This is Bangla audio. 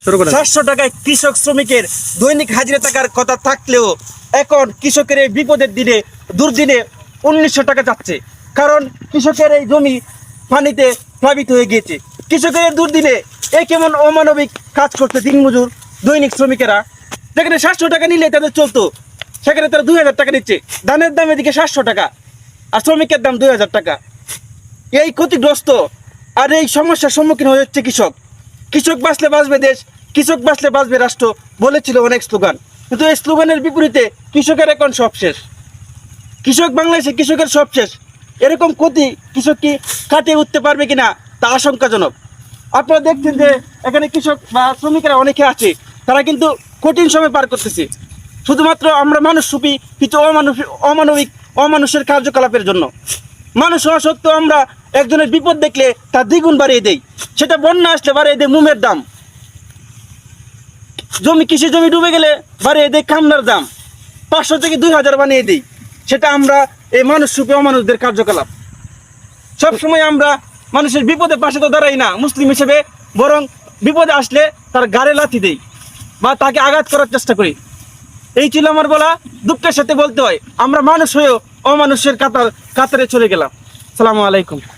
700 টাকায় কৃষক শ্রমিকের দৈনিক হাজিরা টাকার কথা থাকলেও এখন কৃষকের এই বিপদের দিনে দুর্দিনে 1900 টাকা যাচ্ছে। কারণ কৃষকের এই জমি পানিতে প্লাবিত হয়ে গিয়েছে। কৃষকের দুর্দিনে এই কেমন অমানবিক কাজ করছে দিনমজুর দৈনিক শ্রমিকেরা। যেখানে 700 টাকা নিলে তাদের চলতো, সেখানে তারা 2000 টাকা নিচ্ছে। ধানের দাম এদিকে 700 টাকা আর শ্রমিকের দাম 2000 টাকা। এই ক্ষতিগ্রস্ত আর এই সমস্যার সম্মুখীন হয়ে যাচ্ছে কৃষক। কৃষক বাঁচলে বাঁচবে দেশ, কৃষক বাঁচলে বাঁচবে রাষ্ট্র বলেছিল অনেক স্লোগান, কিন্তু এই স্লোগানের বিপরীতে কৃষকের এখন সব শেষ। কৃষক বাংলাদেশে কৃষকের সব শেষ। এরকম ক্ষতি কৃষক কি কাটিয়ে উঠতে পারবে কিনা তা আশঙ্কাজনক। আপনারা দেখছেন যে এখানে কৃষক বা শ্রমিকেরা অনেকে আছে, তারা কিন্তু কঠিন সময় পার করতেছে শুধুমাত্র আমরা মানুষ রূপী কিছু অমানুষের কার্যকলাপের জন্য। মানুষ হওয়া সত্ত্বেও আমরা একজনের বিপদ দেখলে তার দ্বিগুণ বাড়িয়ে দেই। সেটা বন্যা আসলে বাড়িয়ে দেয় মোমের দাম, কৃষি জমি ডুবে গেলে বাড়িয়ে দেয় কামনার দাম, 500 থেকে 2000 বানিয়ে দিই। সেটা আমরা এই মানুষ রূপী অমানুষদের কার্যকলাপ। সবসময় আমরা মানুষের বিপদে পাশে তো দাঁড়াই না মুসলিম হিসেবে, বরং বিপদে আসলে তার গাড়ে লাথি দেই বা তাকে আঘাত করার চেষ্টা করি। এই ছিল আমার বলা। দুঃখের সাথে বলতে হয় আমরা মানুষ হয়েও অমানুষের কাতারে চলে গেলাম। আসসালামু আলাইকুম।